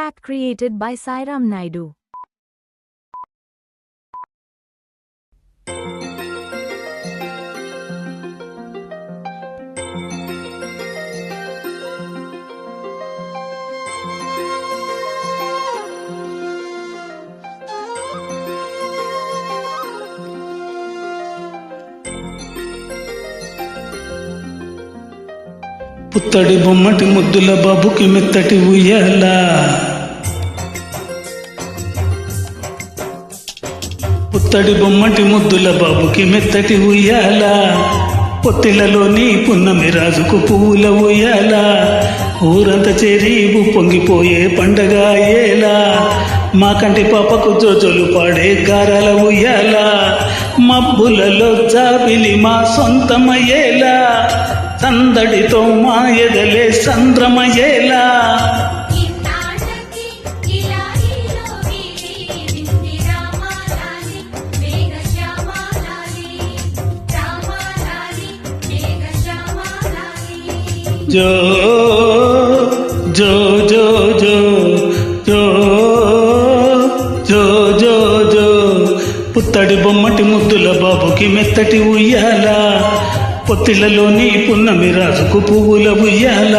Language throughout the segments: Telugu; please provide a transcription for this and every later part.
Track created by Sairam Naidu. పుత్తడి బొమ్మటి ముద్దుల బాబుకి మెత్తటి ఉయ్యాల, పుత్తడి బొమ్మటి ముద్దుల బాబుకి మెత్తటి ఉయ్యాల, పొత్తిళ్లలోని పున్నమి రాజుకు పువ్వుల ఉయ్యాల, ఊరంతా చేరీవు పొంగిపోయే పండగ ఏలా, మా కంటి పాపకు జోజోలు పాడే గారాల ఉయ్యాల, మబ్బులలో జాబిలి మా సొంతమయ్యేలా, సందడితో మా ఎదలే సంద్రమయ్యేలా. జో జో జో జో జో జో జో జో పుత్తడి బొమ్మటి ముద్దుల బాబుకి మెత్తటి ఉయ్యాల, పొత్తిళ్లలోని పున్నమి రాజుకు పువ్వుల ఉయ్యాల.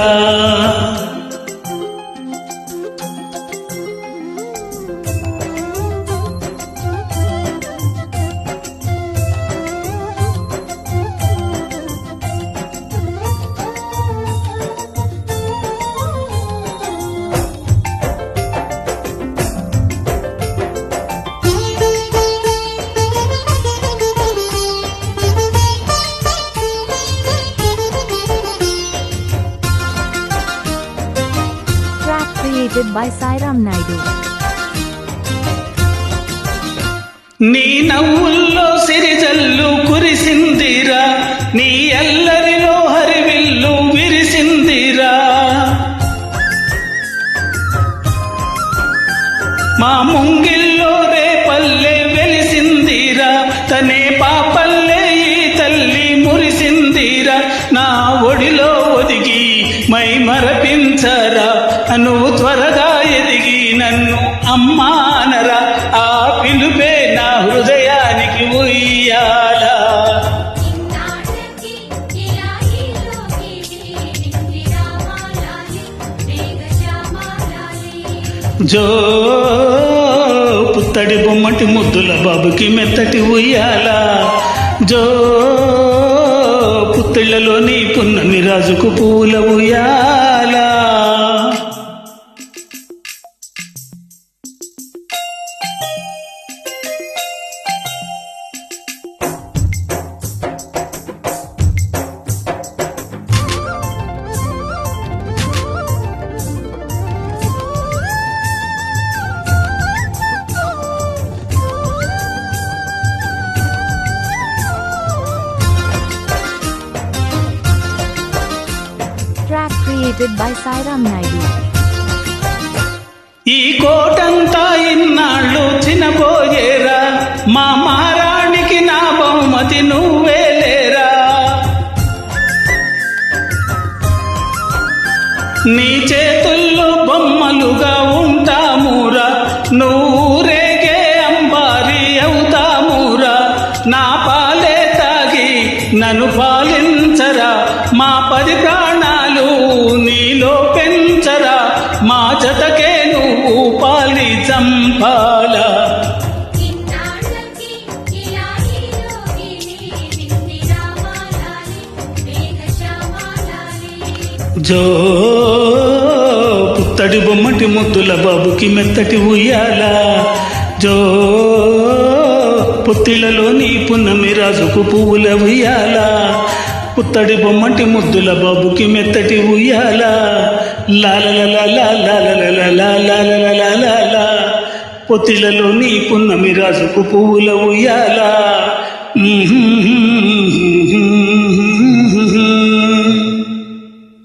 Created by Sairam Naidu. నీ నవ్వుల్లో సిరిజల్లు కురిసిందిరా, నీ అల్లరిలో హరివిల్లు విరిసిందిరా, మా ముంగిల్లో రేపల్లె వెలిసిందిరా, తనే పాపల్లె ఈ తల్లి మురిసిందిరా, నా ఒడిలో ఒదిగి మై మరపించరా, నువ్వు త్వరగా ఎదిగి నన్ను అమ్మానరా, ఆ పిలుపే నా హృదయానికి ఉయ్యాల. జో పుత్తడి బొమ్మటి ముద్దుల బాబుకి మెత్తటి ఉయ్యాల, జో పుత్తిళ్లలోని పున్నమి రాజుకు పూల ఉయ్యాల. Track created by Sairam Naidu. ఈ కోటంతా ఇన్నాళ్ళు చినబోయేరా, మా మారాణికి నా బహుమతి నువ్వేలేరా, నీ చేతుల్లో బొమ్మలుగా ఉంటామురా, నువ్వురేగే అంబారి అవుతామురా, నా పాలే తాగి నన్ను పాలించరా, మా 10 ప్రాణాలు నీలో పెంచరా, మా జతకే నువ్వు పాలి చంపాలా. జో పుత్తడి బొమ్మటి ముద్దుల బాబుకి మెత్తటి ఉయ్యాల, జో పొత్తిళ్లలోని పున్నమి రాజుకు పువ్వుల ఉయ్యాల, పుత్తడి బొమ్మటి ముద్దుల బాబుకి మెత్తటి ఉయ్యాల, లాలలలా పొత్తిళ్లలోని పున్నమి రాజుకు పువ్వుల ఉయ్యాల.